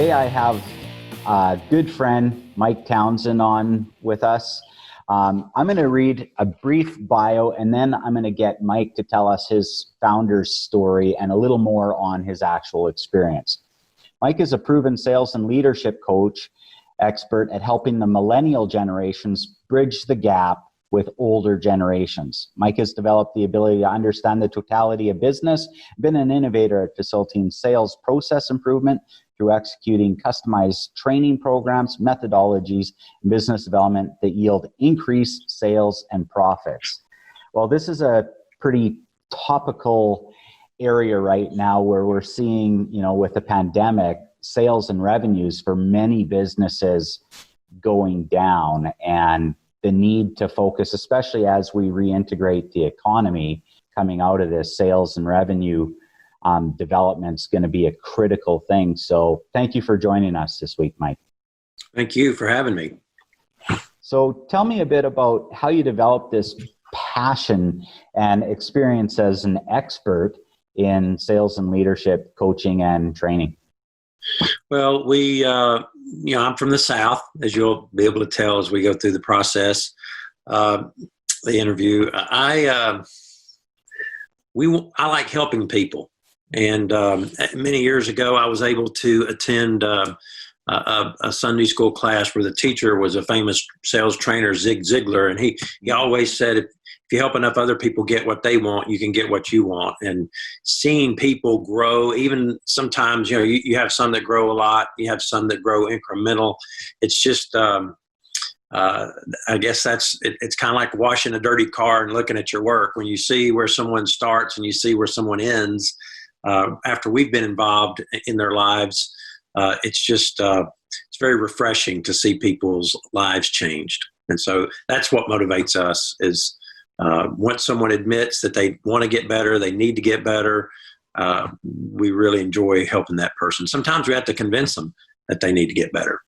today I have a good friend, Mike Townsend, on with us. I'm going to read a brief bio, and then I'm going to get Mike to tell us his founder's story and a little more on his actual experience. Mike is a proven sales and leadership coach, expert at helping the millennial generations bridge the gap with older generations. Mike has developed the ability to understand the totality of business, been an innovator at facilitating sales process improvement through executing customized training programs, methodologies, and business development that yield increased sales and profits. Well, this is a pretty topical area right now where we're seeing, with the pandemic, sales and revenues for many businesses going down, and the need to focus, especially as we reintegrate the economy coming out of this, sales and revenue development is going to be a critical thing. So thank you for joining us this week, Mike. Thank you for having me. So tell me a bit about how you developed this passion and experience as an expert in sales and leadership coaching and training. Well, I'm from the South, as you'll be able to tell as we go through the process, the interview. I like helping people. And many years ago, I was able to attend a Sunday school class where the teacher was a famous sales trainer, Zig Ziglar. And he always said, if you help enough other people get what they want, you can get what you want. And seeing people grow, even sometimes, you have some that grow a lot, you have some that grow incremental. It's just, I guess it's kind of like washing a dirty car and looking at your work. When you see where someone starts and you see where someone ends, after we've been involved in their lives, it's just, it's very refreshing to see people's lives changed. And so that's what motivates us is, once someone admits that they want to get better, they need to get better, we really enjoy helping that person. Sometimes we have to convince them that they need to get better.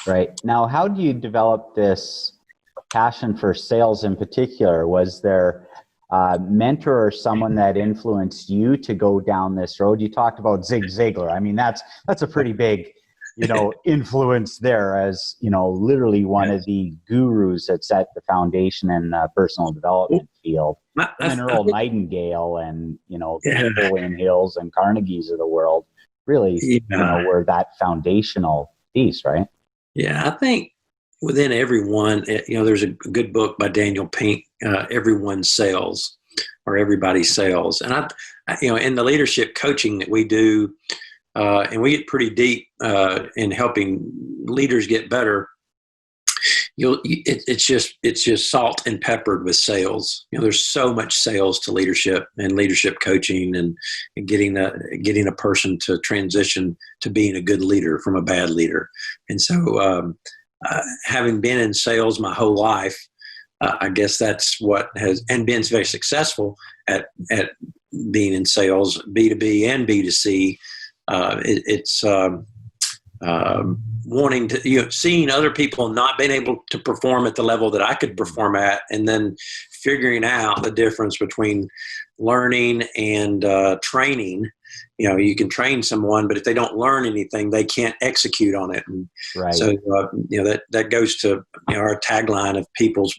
Right. Now, how do you develop this passion for sales in particular? Was there a mentor or someone that influenced you to go down this road? You talked about Zig Ziglar. I mean, that's a pretty big influence there as, literally one of the gurus that set the foundation in the personal development field. And Earl Nightingale and, Napoleon Hills and Carnegie's of the world really, were that foundational piece, right? Yeah, I think within everyone, there's a good book by Daniel Pink, Everyone Sells, or Everybody Sells. And in the leadership coaching that we do, and we get pretty deep in helping leaders get better. It's just salt and peppered with sales. There's so much sales to leadership and leadership coaching and getting a person to transition to being a good leader from a bad leader. And so, having been in sales my whole life, I guess that's what has, and been very successful at being in sales, B2B and B2C. It's wanting to, seeing other people not being able to perform at the level that I could perform at, and then figuring out the difference between learning and training. You can train someone, but if they don't learn anything, they can't execute on it. And right. So, that goes to our tagline of people's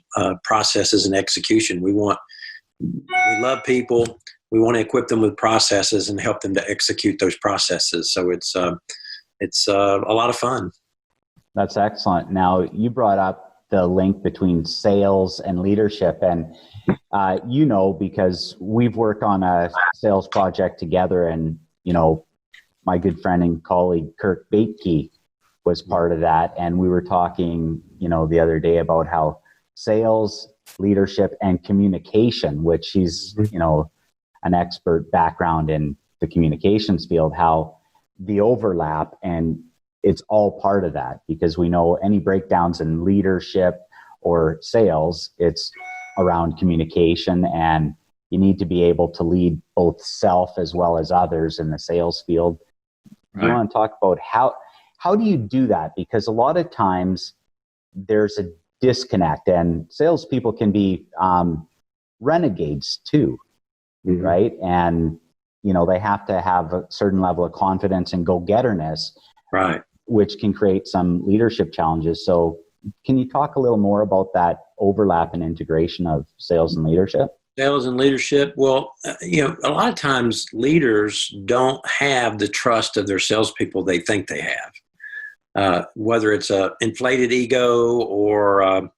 processes and execution. We love people. We want to equip them with processes and help them to execute those processes. So it's a lot of fun. That's excellent. Now, you brought up the link between sales and leadership, and because we've worked on a sales project together, and my good friend and colleague Kirk Bateke was part of that, and we were talking the other day about how sales, leadership, and communication, which he's an expert background in the communications field, how the overlap, and it's all part of that, because we know any breakdowns in leadership or sales, it's around communication, and you need to be able to lead both self as well as others in the sales field. Right. You want to talk about how do you do that? Because a lot of times there's a disconnect, and salespeople can be renegades too. Mm-hmm. Right? And, they have to have a certain level of confidence and go-getterness, Right. which can create some leadership challenges. So can you talk a little more about that overlap and integration of sales and leadership? Sales and leadership. Well, a lot of times leaders don't have the trust of their salespeople they think they have, whether it's a inflated ego or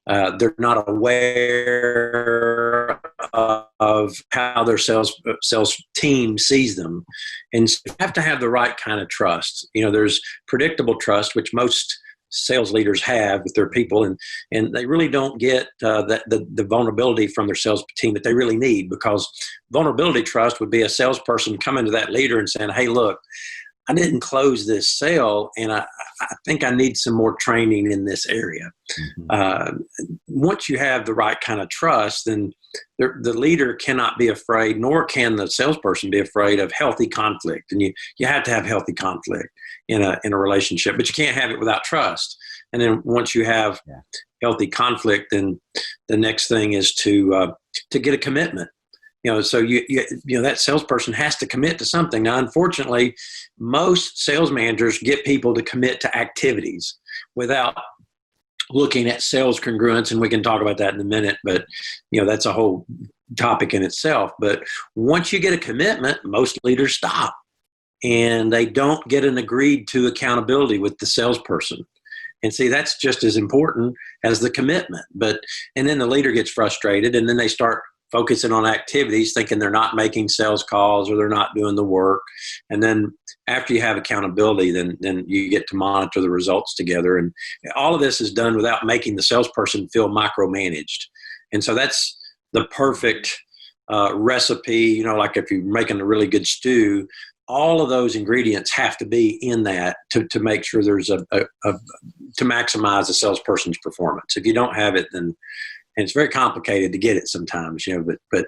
they're not aware of how their sales team sees them. And so you have to have the right kind of trust. There's predictable trust, which most sales leaders have with their people, and they really don't get the vulnerability from their sales team that they really need, because vulnerability trust would be a salesperson coming to that leader and saying, hey, look, I didn't close this sale, and I think I need some more training in this area. Once you have the right kind of trust, then the leader cannot be afraid, nor can the salesperson be afraid of healthy conflict. And you have to have healthy conflict in a relationship, but you can't have it without trust. And then once you have healthy conflict, then the next thing is to get a commitment. So you that salesperson has to commit to something. Now, unfortunately, most sales managers get people to commit to activities without looking at sales congruence, and we can talk about that in a minute, but that's a whole topic in itself. But once you get a commitment, most leaders stop, and they don't get an agreed to accountability with the salesperson. And see, that's just as important as the commitment. And then the leader gets frustrated, and then they start focusing on activities, thinking they're not making sales calls or they're not doing the work. And then after you have accountability, then you get to monitor the results together. And all of this is done without making the salesperson feel micromanaged. And so that's the perfect recipe. Like if you're making a really good stew, all of those ingredients have to be in that to make sure there's to maximize the salesperson's performance. If you don't have it, then and it's very complicated to get it sometimes, but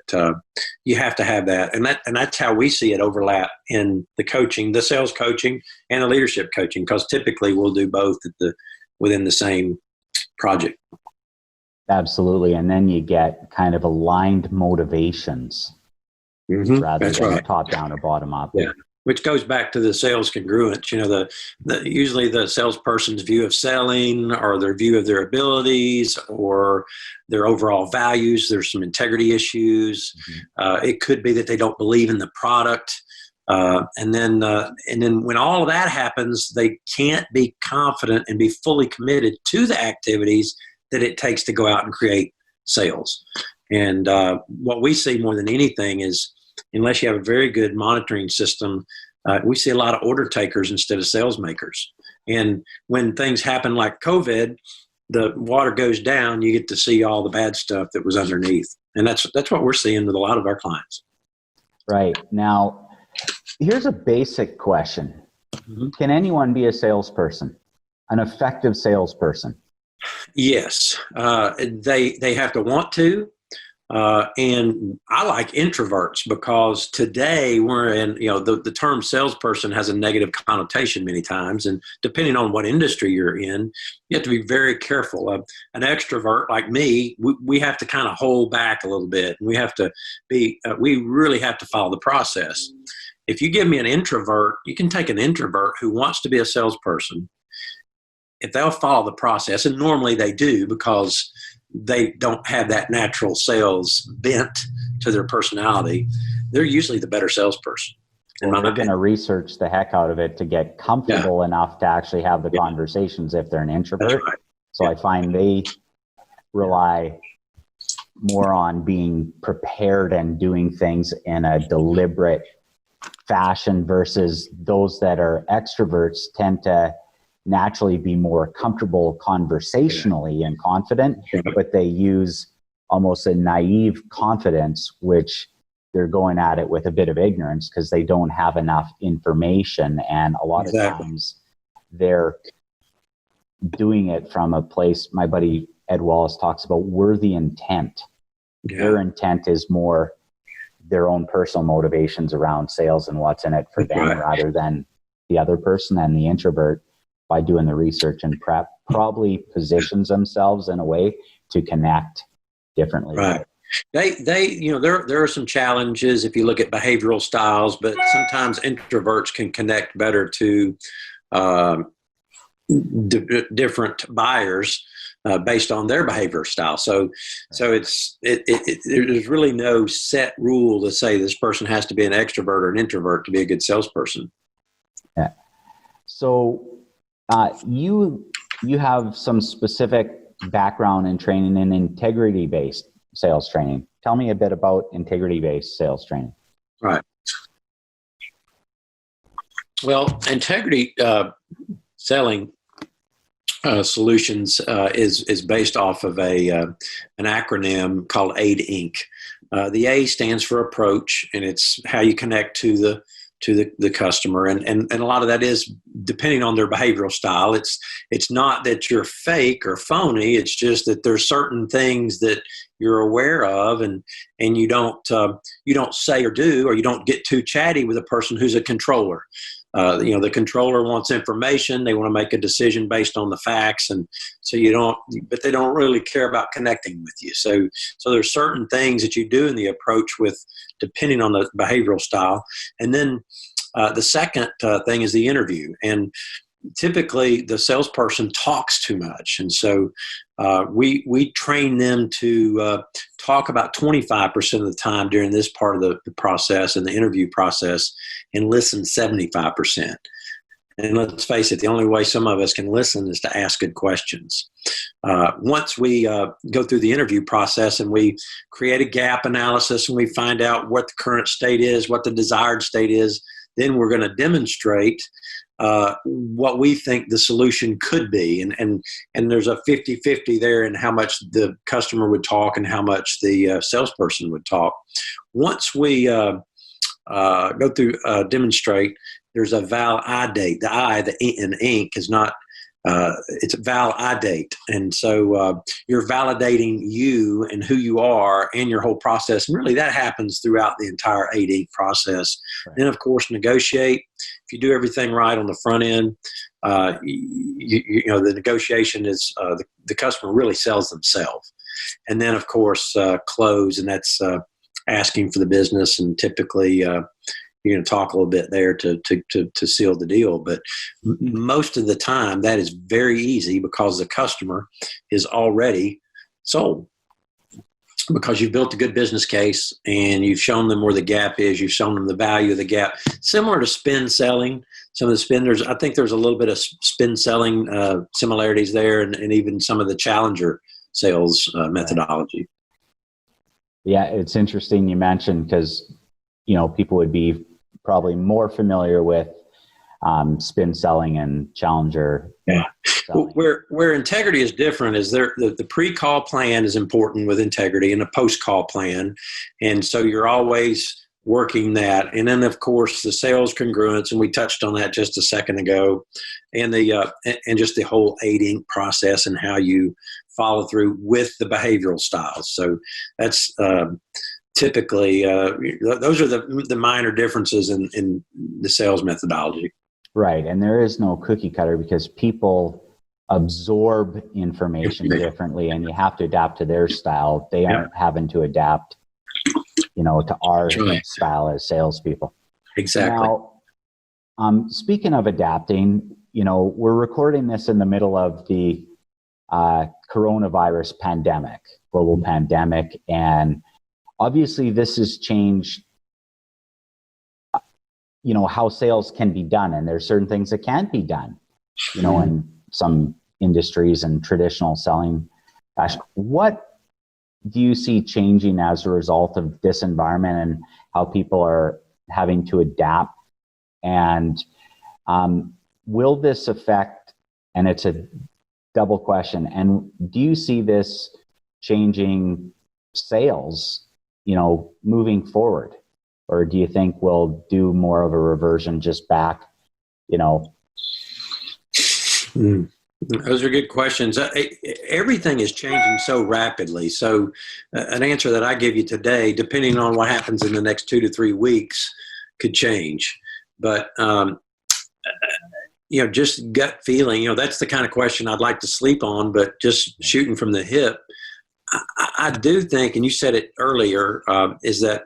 you have to have that. And that's how we see it overlap in the coaching, the sales coaching and the leadership coaching, because typically we'll do both within the same project. Absolutely. And then you get kind of aligned motivations rather than top down or bottom up. Yeah. Which goes back to the sales congruence. Usually the salesperson's view of selling, or their view of their abilities, or their overall values. There's some integrity issues. It could be that they don't believe in the product. And then when all of that happens, they can't be confident and be fully committed to the activities that it takes to go out and create sales. And what we see more than anything is, unless you have a very good monitoring system, we see a lot of order takers instead of sales makers. And when things happen like COVID, the water goes down, you get to see all the bad stuff that was underneath. And that's what we're seeing with a lot of our clients. Right. Now, here's a basic question. Can anyone be a salesperson, an effective salesperson? Yes. They have to want to. And I like introverts, because today we're in, the term salesperson has a negative connotation many times. And depending on what industry you're in, you have to be very careful. An extrovert like me, we have to kind of hold back a little bit. We have to we really have to follow the process. If you give me an introvert, you can take an introvert who wants to be a salesperson. If they'll follow the process, and normally they do, because they don't have that natural sales bent to their personality, they're usually the better salesperson. Well, they're going to research the heck out of it to get comfortable enough to actually have the conversations if they're an introvert. Right. So I find they rely more on being prepared and doing things in a deliberate fashion, versus those that are extroverts tend to naturally be more comfortable conversationally and confident, but they use almost a naive confidence, which they're going at it with a bit of ignorance because they don't have enough information. And a lot of times they're doing it from a place, my buddy Ed Wallace talks about worthy intent. Their intent is more their own personal motivations around sales and what's in it for them, rather than the other person. And the introvert, by doing the research and prep, probably positions themselves in a way to connect differently. Right. There are some challenges if you look at behavioral styles, but sometimes introverts can connect better to uh, different buyers based on their behavior style. So there's really no set rule to say this person has to be an extrovert or an introvert to be a good salesperson. Yeah. So you have some specific background and training in integrity-based sales training. Tell me a bit about integrity-based sales training. Right. Well, integrity selling solutions is based off of an acronym called A to Inc. The A stands for approach, and it's how you connect to the customer, and a lot of that is depending on their behavioral style. It's not that you're fake or phony. It's just that there's certain things that you're aware of, and you don't say or do, or you don't get too chatty with a person who's a controller. The controller wants information. They want to make a decision based on the facts, and so but they don't really care about connecting with you. So there's certain things that you do in the approach with, depending on the behavioral style. And then the second thing is the interview. And typically the salesperson talks too much. And so we train them to talk about 25% of the time during this part of the process and the interview process, and listen 75%. And let's face it, the only way some of us can listen is to ask good questions. Once we go through the interview process and we create a gap analysis and we find out what the current state is, what the desired state is, then we're going to demonstrate what we think the solution could be. And there's a 50-50 there in how much the customer would talk and how much the salesperson would talk. Once we go through demonstrate, there's a val-I-date. The I, the in ink, is not, it's a val-I-date. And so you're validating you and who you are and your whole process. And really that happens throughout the entire AD process. Right. Then, of course, negotiate. If you do everything right on the front end, the negotiation is the customer really sells themselves. And then, of course, close, and that's asking for the business, and typically you're going to talk a little bit there to seal the deal. But most of the time that is very easy because the customer is already sold, because you've built a good business case and you've shown them where the gap is. You've shown them the value of the gap. Similar to spin selling. Some of the spinners, I think there's a little bit of spin selling similarities there, and even some of the challenger sales methodology. Yeah, it's interesting you mentioned, because people would be probably more familiar with spin selling and challenger. Yeah. Where integrity is different is the pre-call plan is important with integrity, and a post-call plan. And so you're always working that. And then, of course, the sales congruence, and we touched on that just a second ago, and and just the whole aiding process and how you follow through with the behavioral styles. So that's typically, those are the minor differences in the sales methodology. Right. And there is no cookie cutter, because people absorb information differently, and you have to adapt to their style. They aren't having to adapt, to our style as salespeople. Exactly. Now, speaking of adapting, we're recording this in the middle of the coronavirus pandemic, global pandemic, and obviously this has changed how sales can be done, and there's certain things that can't be done in some industries and traditional selling. What do you see changing as a result of this environment, and how people are having to adapt? And will this affect, and it's a double question, and do you see this changing sales, moving forward? Or do you think we'll do more of a reversion just back, Those are good questions. Everything is changing so rapidly. So an answer that I give you today, depending on what happens in the next 2 to 3 weeks, could change. But, just gut feeling, that's the kind of question I'd like to sleep on, but just shooting from the hip, I do think, and you said it earlier, is that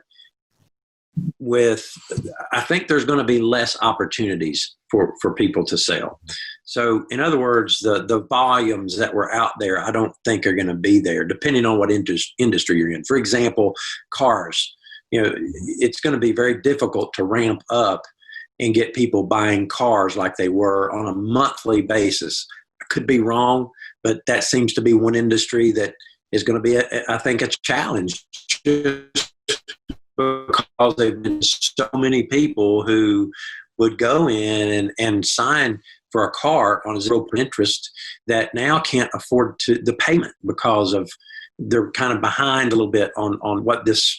I think there's going to be less opportunities for people to sell. So in other words, the volumes that were out there, I don't think are going to be there, depending on what industry you're in. For example, cars, it's going to be very difficult to ramp up and get people buying cars like they were on a monthly basis. I could be wrong, but that seems to be one industry that is going to be, I think, a challenge, just because there have been so many people who would go in and sign for a car on a 0% interest that now can't afford the payment because of they're kind of behind a little bit on what this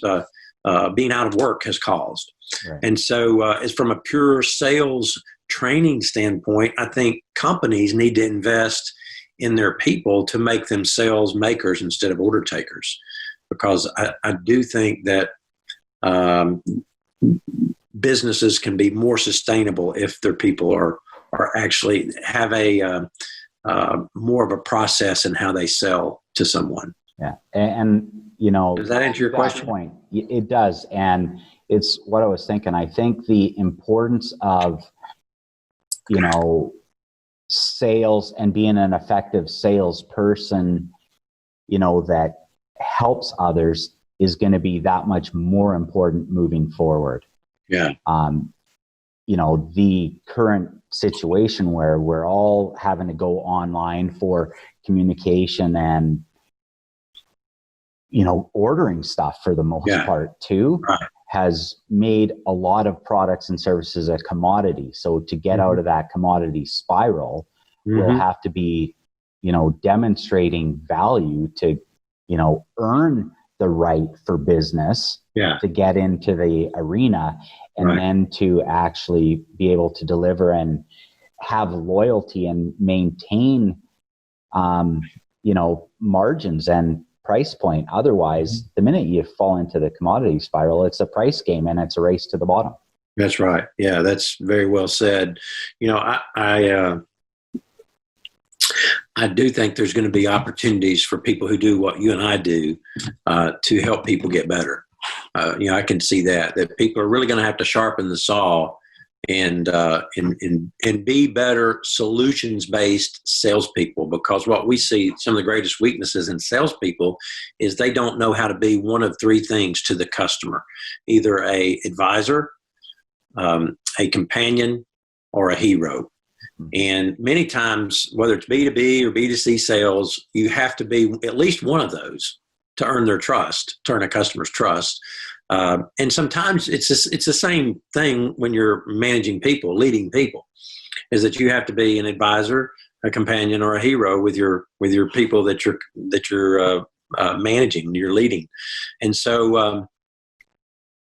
being out of work has caused. Right. And so it's from a pure sales training standpoint, I think companies need to invest in their people to make them sales makers instead of order takers, because I do think that businesses can be more sustainable if their people are actually have a more of a process in how they sell to someone. Yeah, and does that answer your question? Point, it does, and it's what I was thinking. I think the importance of sales and being an effective salesperson, that helps others, is going to be that much more important moving forward. Yeah. The current situation where we're all having to go online for communication and, ordering stuff for the most part too, right, has made a lot of products and services a commodity. So to get out of that commodity spiral, we'll have to be, demonstrating value to, earn the right for business to get into the arena, and then to actually be able to deliver and have loyalty and maintain, margins and price point. Otherwise, the minute you fall into the commodity spiral, it's a price game and it's a race to the bottom. That's right. Yeah, that's very well said. I do think there's going to be opportunities for people who do what you and I do to help people get better. I can see that people are really going to have to sharpen the saw and be better solutions-based salespeople, because what we see, some of the greatest weaknesses in salespeople is they don't know how to be one of three things to the customer: either a advisor, a companion, or a hero. And many times, whether it's B2B or B2C sales, you have to be at least one of those to earn their trust, to earn a customer's trust. And sometimes it's the same thing when you're managing people, leading people, is that you have to be an advisor, a companion, or a hero with your people that you're managing, you're leading. And so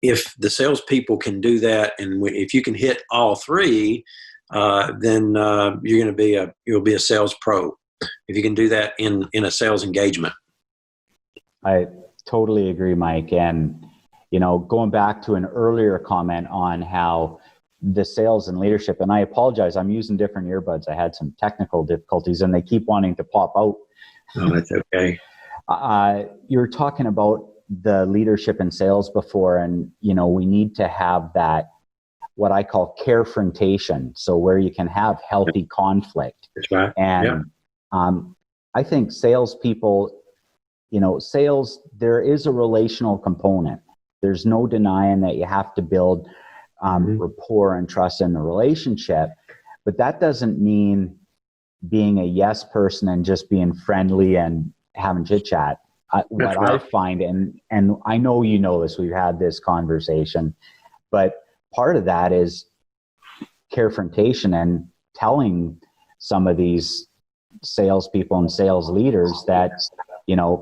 if the salespeople can do that, and if you can hit all three, then you're going to you'll be a sales pro if you can do that in a sales engagement. I totally agree, Mike. And going back to an earlier comment on how the sales and leadership, and I apologize, I'm using different earbuds. I had some technical difficulties and they keep wanting to pop out. Oh, that's okay. You were talking about the leadership in sales before, and we need to have that, what I call carefrontation, so where you can have healthy conflict. That's right. And I think salespeople, sales, there is a relational component. There's no denying that you have to build rapport and trust in the relationship, but that doesn't mean being a yes person and just being friendly and having chit chat. What I find, and I know this, we've had this conversation, but part of that is carefrontation and telling some of these salespeople and sales leaders that,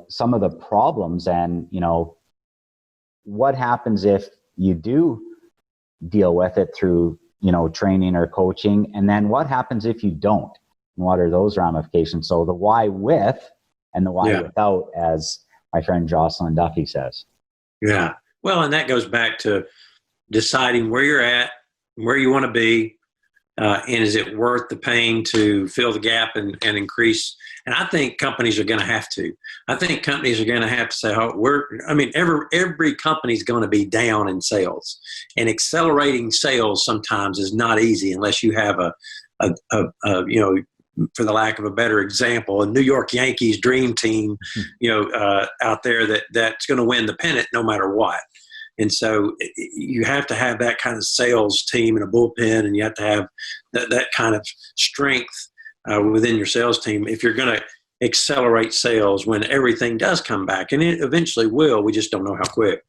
some of the problems and, what happens if you do deal with it through, training or coaching, and then what happens if you don't? And what are those ramifications? So the why with and the why without, as my friend Jocelyn Duffy says. Yeah. Well, and that goes back to deciding where you're at, where you want to be, and is it worth the pain to fill the gap and increase? And I think companies are going to have to. I think companies are going to have to say, "Oh, every company's going to be down in sales, and accelerating sales sometimes is not easy unless you have a for the lack of a better example, a New York Yankees dream team, out there that's going to win the pennant no matter what." And so you have to have that kind of sales team and a bullpen, and you have to have that kind of strength within your sales team if you're going to accelerate sales when everything does come back. And it eventually will. We just don't know how quick.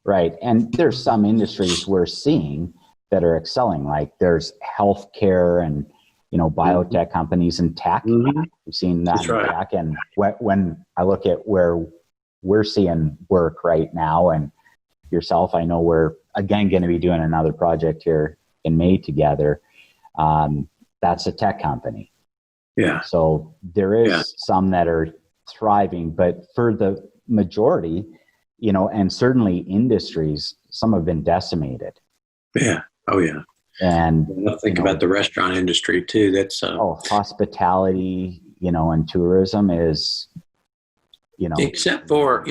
Right. And there's some industries we're seeing that are excelling, like there's healthcare and biotech companies and tech. Mm-hmm. We've seen that in right. tech. And when I look at where we're seeing work right now, and yourself, I know we're again going to be doing another project here in May together. That's a tech company. Yeah. So there is some that are thriving, but for the majority, and certainly industries, some have been decimated. Yeah. Oh, yeah. And I think about the restaurant industry too. That's hospitality, and tourism is, except for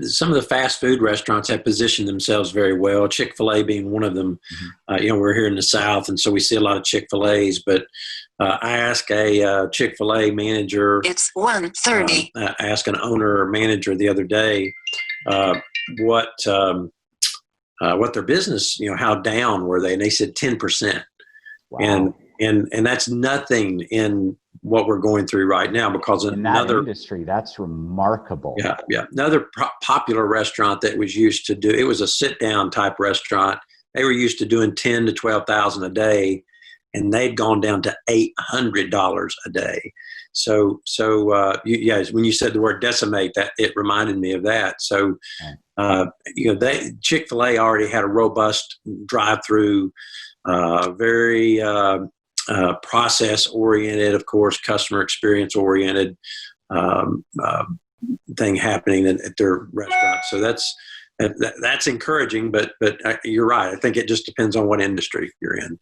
some of the fast food restaurants have positioned themselves very well. Chick-fil-A being one of them. Mm-hmm. We're here in the South, and so we see a lot of Chick-fil-A's. But I asked a Chick-fil-A manager. It's 1:30. I asked an owner or manager the other day what their business, how down were they? And they said 10%. Wow. And that's nothing in what we're going through right now, because in that industry, that's remarkable. Yeah. Another popular restaurant that was used to do, it was a sit down type restaurant. They were used to doing 10 to 12,000 a day, and they'd gone down to $800 a day. So when you said the word decimate, that it reminded me of that. So, Chick-fil-A already had a robust drive-through, very process oriented, of course, customer experience oriented thing happening at their restaurant. So that's encouraging, but you're right. I think it just depends on what industry you're in.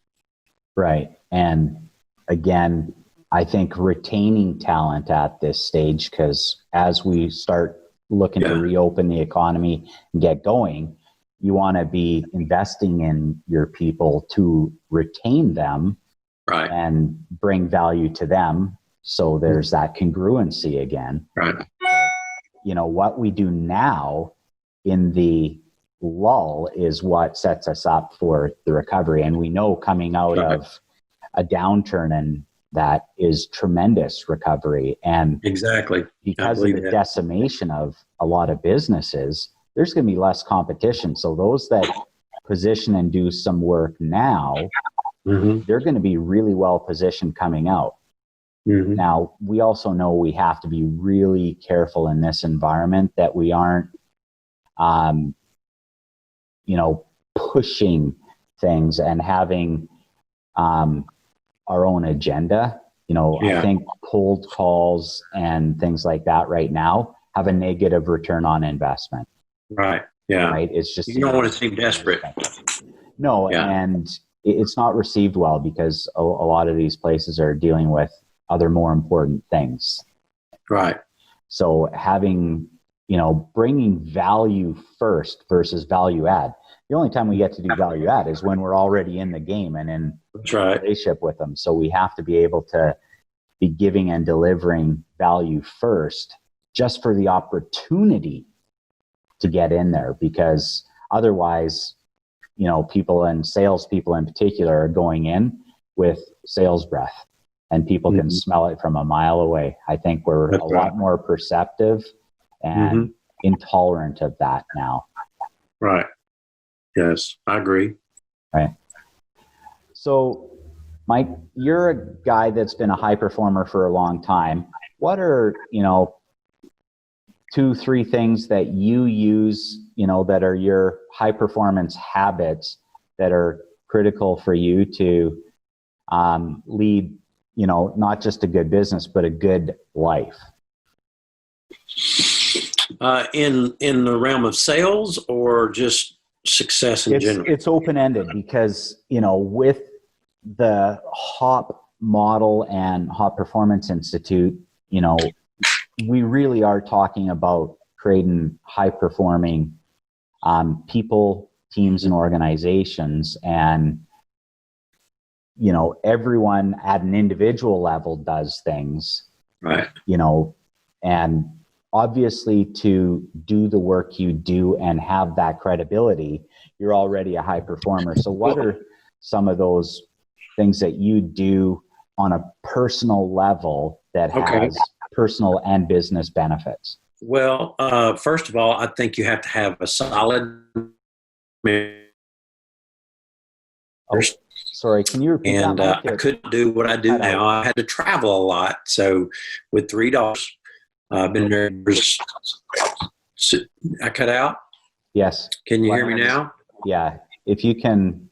Right. And again, I think retaining talent at this stage, because as we start looking to reopen the economy and get going, you want to be investing in your people to retain them, right, and bring value to them. So there's that congruency again. Right. What we do now in the lull is what sets us up for the recovery. And we know coming out of a downturn, and that is tremendous recovery. And exactly, because of the decimation of a lot of businesses, there's going to be less competition. So those that position and do some work now, mm-hmm. they're going to be really well positioned coming out. Mm-hmm. Now, we also know we have to be really careful in this environment that we aren't, pushing things and having our own agenda. I think cold calls and things like that right now have a negative return on investment. Right. Yeah. Right. It's just, you don't want to seem desperate. No. Yeah. And it's not received well, because a lot of these places are dealing with other more important things. Right. So having, bringing value first versus value add. The only time we get to do value add is when we're already in the game and in relationship with them. So we have to be able to be giving and delivering value first, just for the opportunity to get in there, because otherwise, people and salespeople in particular are going in with sales breath, and people can smell it from a mile away. I think we're a lot more perceptive and intolerant of that now. Right. Yes, I agree. Right. So, Mike, you're a guy that's been a high performer for a long time. What are, 2-3 things that you use, that are your high performance habits that are critical for you to lead, not just a good business, but a good life? In the realm of sales, or just success in general? It's open-ended, because, with the HOP model and HOP Performance Institute, you know, we really are talking about creating high performing people, teams, and organizations. And, you know, everyone at an individual level does things, Right. you know, and obviously to do the work you do and have that credibility, you're already a high performer. So what are some of those things that you do on a personal level that has personal and business benefits? Well, first of all, I think you have to have a solid. Oh, sorry, can you repeat and that? I couldn't do what I do now. I had to travel a lot. So with 3 daughters, I've been married. I cut out? Yes. Can you hear me now? Yeah. If you can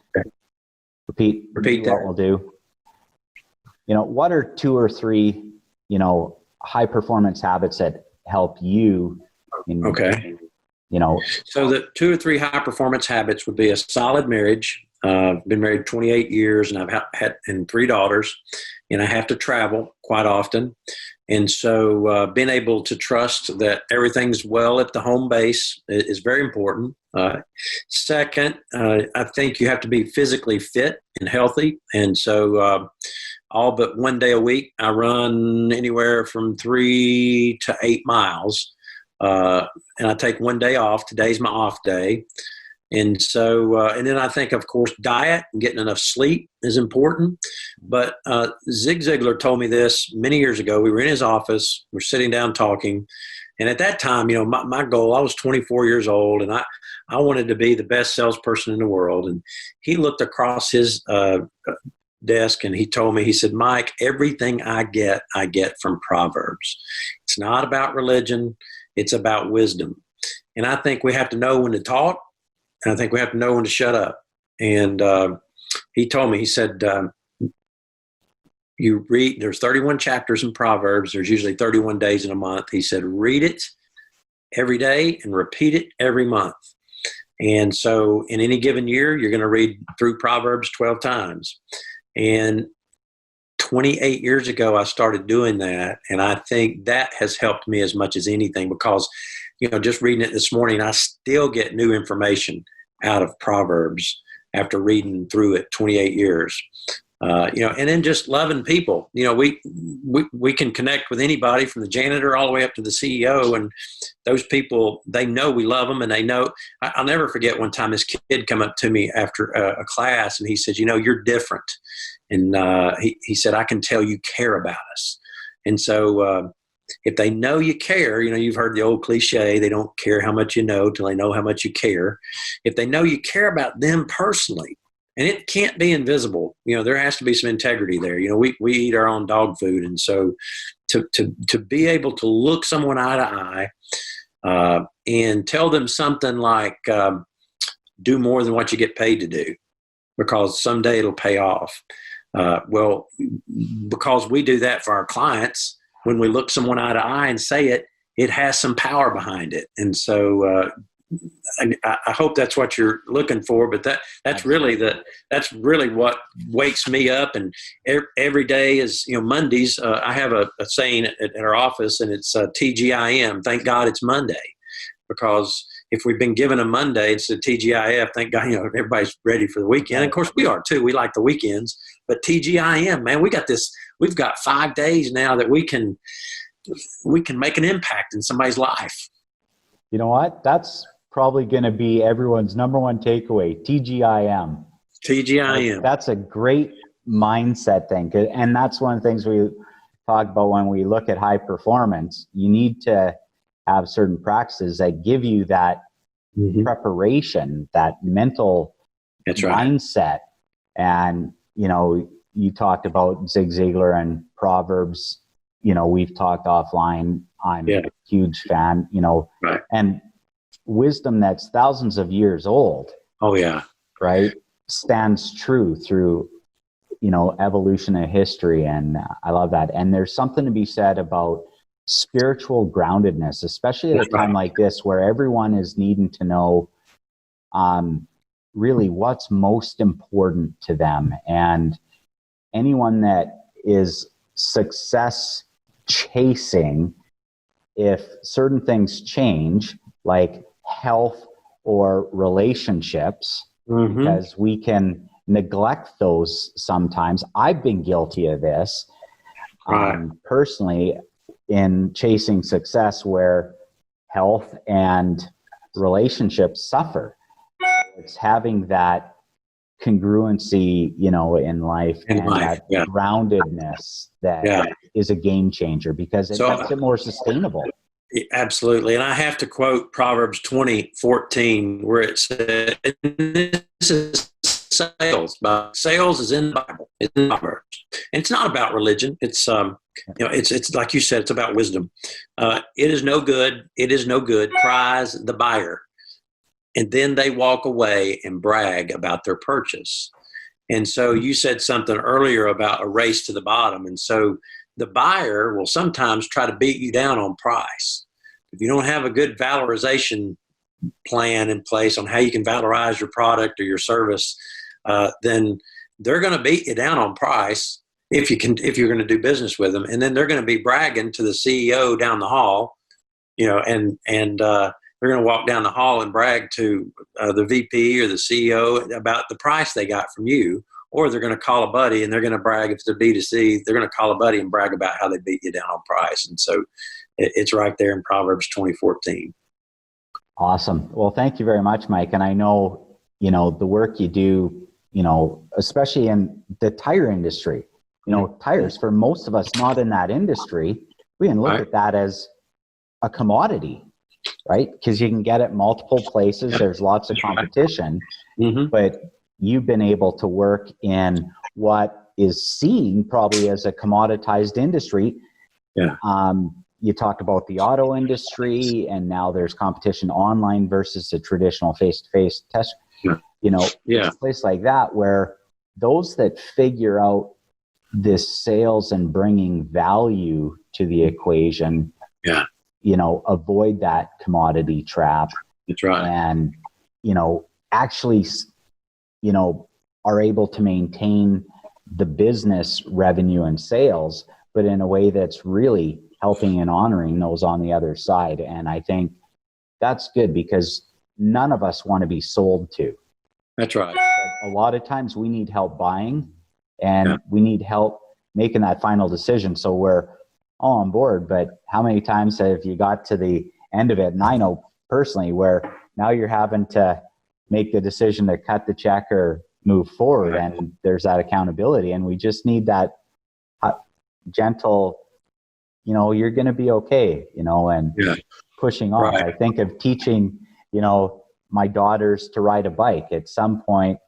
repeat that. What we'll do. You know, what are 2 or 3, you know, high performance habits that help you in, you know? So the 2 or 3 high performance habits would be a solid marriage. I've been married 28 years and I've had 3 daughters, and I have to travel quite often. And so being able to trust that everything's well at the home base is very important. Second, I think you have to be physically fit and healthy. And so all but 1 day a week, I run anywhere from 3 to 8 miles. And I take 1 day off. Today's my off day. And so, and then I think, of course, diet and getting enough sleep is important. But Zig Ziglar told me this many years ago. We were in his office. We're sitting down talking. And at that time, you know, my goal, I was 24 years old, and I wanted to be the best salesperson in the world. And he looked across his desk and he told me, he said, Mike, everything I get from Proverbs. It's not about religion. It's about wisdom. And I think we have to know when to talk. And I think we have to know when to shut up. And he told me, he said, you read, there's 31 chapters in Proverbs. There's usually 31 days in a month. He said, read it every day and repeat it every month. And so in any given year, you're going to read through Proverbs 12 times. And 28 years ago, I started doing that. And I think that has helped me as much as anything, because, you know, just reading it this morning, I still get new information out of Proverbs after reading through it 28 years. You know, and then just loving people. You know, we can connect with anybody from the janitor all the way up to the CEO, and those people, they know we love them, and they know. I'll never forget one time this kid come up to me after a class, and he said, you know, you're different. And he said, I can tell you care about us. And so if they know you care, you know, you've heard the old cliche, they don't care how much you know till they know how much you care. If they know you care about them personally, and it can't be invisible, you know, there has to be some integrity there. You know, we eat our own dog food. And so to be able to look someone eye to eye and tell them something like, do more than what you get paid to do, because someday it'll pay off. Well, because we do that for our clients, when we look someone eye to eye and say it, it has some power behind it. And so I hope that's what you're looking for. But that's really what wakes me up. And every day is, you know, Mondays. I have a saying at our office, and it's TGIM. Thank God it's Monday, because if we've been given a Monday, it's a TGIF. Thank God, you know, everybody's ready for the weekend. And of course, we are too. We like the weekends. But TGIM, man, we've got 5 days now that we can make an impact in somebody's life. You know what? That's probably going to be everyone's number one takeaway, TGIM. TGIM. That's a great mindset thing. And that's one of the things we talk about when we look at high performance. You need to have certain practices that give you that preparation, that mental mindset. And, you know, you talked about Zig Ziglar and Proverbs. You know, we've talked offline. I'm a huge fan, you know, and wisdom that's thousands of years old. Oh, yeah. Right. Stands true through, you know, evolution and history. And I love that. And there's something to be said about spiritual groundedness, especially at a time like this, where everyone is needing to know really what's most important to them. And anyone that is success chasing if certain things change, like health or relationships, because we can neglect those sometimes. I've been guilty of this personally in chasing success where health and relationships suffer. It's having that congruency, in life, that groundedness that is a game changer because it makes it more sustainable. Absolutely. And I have to quote Proverbs 20:14, where it says, this is sales, but sales is in the Bible. It's in Proverbs. And it's not about religion. It's, it's like you said, it's about wisdom. It is no good. It is no good, cries the buyer. And then they walk away and brag about their purchase. And so you said something earlier about a race to the bottom. And so the buyer will sometimes try to beat you down on price. If you don't have a good valorization plan in place on how you can valorize your product or your service, then they're going to beat you down on price if you're going to do business with them. And then they're going to be bragging to the CEO down the hall, and they're going to walk down the hall and brag to the VP or the CEO about the price they got from you, or they're going to call a buddy and they're going to brag. If it's a B2C, they're going to call a buddy and brag about how they beat you down on price. And so it's right there in Proverbs 20:14. Awesome. Well, thank you very much, Mike. And I know, the work you do, especially in the tire industry, tires for most of us not in that industry, we can look at that as a commodity. Right? Because you can get it multiple places. There's lots of competition, but you've been able to work in what is seen probably as a commoditized industry. Yeah. You talked about the auto industry, and now there's competition online versus the traditional face-to-face test. It's a place like that where those that figure out this sales and bringing value to the equation, avoid that commodity trap. That's right. And, actually, are able to maintain the business revenue and sales, but in a way that's really helping and honoring those on the other side. And I think that's good because none of us want to be sold to. That's right. But a lot of times we need help buying and we need help making that final decision. So we're all on board, but how many times have you got to the end of it? And I know personally where now you're having to make the decision to cut the check or move forward, and there's that accountability, and we just need that gentle, you're going to be okay, and pushing on. I think of teaching, my daughters to ride a bike. At some point,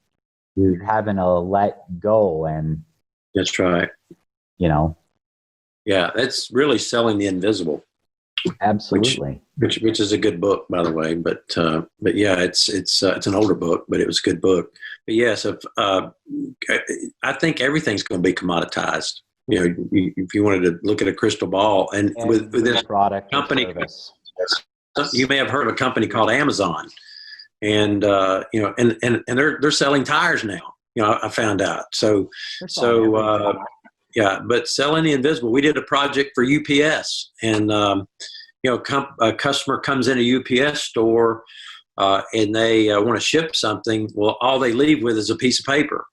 you're having to let go, and that's right. Yeah, that's really selling the invisible. Absolutely. Which is a good book, by the way. But yeah, it's an older book, but it was a good book. But yes, I think everything's going to be commoditized. If you wanted to look at a crystal ball, and with this product company, you may have heard of a company called Amazon, and they're selling tires now. I found out. Yeah, but selling the invisible. We did a project for UPS, and a customer comes in a UPS store and they want to ship something. Well, all they leave with is a piece of paper,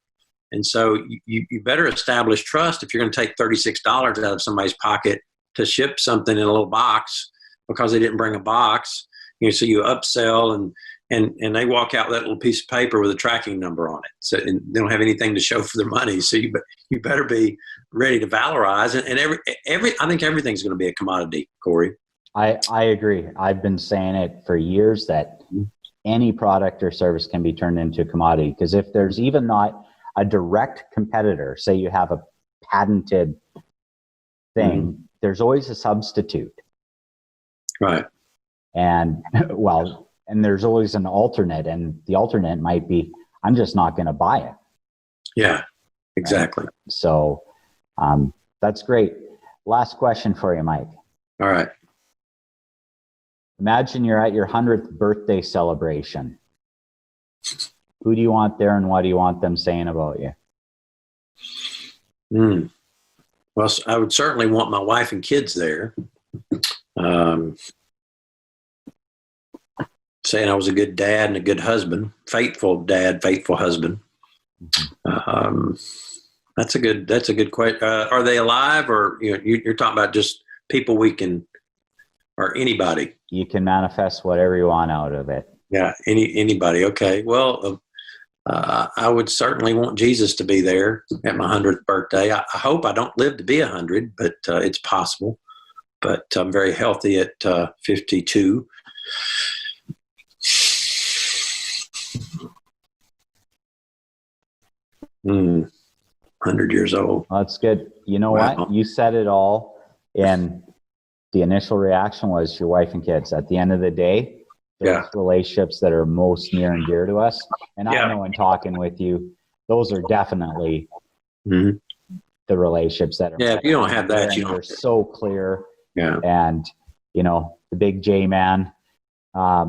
and so you better establish trust if you're going to take $36 out of somebody's pocket to ship something in a little box because they didn't bring a box. So you upsell and they walk out with that little piece of paper with a tracking number on it. So and they don't have anything to show for their money. So you better be ready to valorize. And I think everything's going to be a commodity, Corey. I agree. I've been saying it for years that any product or service can be turned into a commodity, because if there's even not a direct competitor, say you have a patented thing, there's always a substitute. Right. And and there's always an alternate, and the alternate might be, I'm just not going to buy it. Yeah, exactly. Right? So that's great. Last question for you, Mike. All right. Imagine you're at your 100th birthday celebration. Who do you want there, and what do you want them saying about you? Well, I would certainly want my wife and kids there. Saying I was a good dad and a good husband, faithful dad, faithful husband. That's a good question. Are they alive, or you're talking about just people we can, or anybody? You can manifest whatever you want out of it. Yeah, anybody. Okay. Well, I would certainly want Jesus to be there at my 100th birthday. I hope I don't live to be 100, but it's possible. But I'm very healthy at 52. Hmm. 100 years old. Well, that's good. You know what? You said it all. And the initial reaction was your wife and kids. At the end of the day, those relationships that are most near and dear to us. And I know in talking with you, those are definitely the relationships that are. Yeah, if you don't have that, you're so clear. Yeah. And, the big J man, I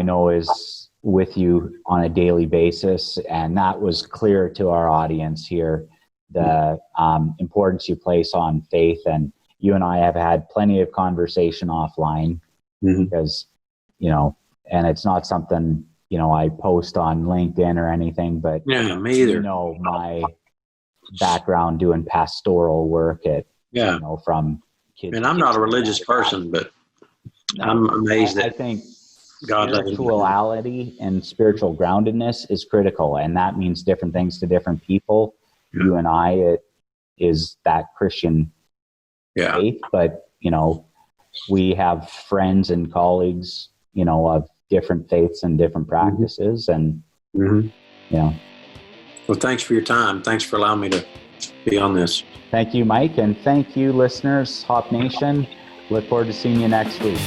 know is with you on a daily basis. And that was clear to our audience here, the importance you place on faith. And you and I have had plenty of conversation offline because, and it's not something, I post on LinkedIn or anything, but me either. My background doing pastoral work at, from kids. And I'm not a religious person, but I'm amazed that I think God spirituality and spiritual groundedness is critical, and that means different things to different people. You and I, it is that Christian faith, but we have friends and colleagues, of different faiths and different practices, and Well, thanks for your time. Thanks for allowing me to be on this. Thank you, Mike, and thank you, listeners, Hop Nation. Look forward to seeing you next week.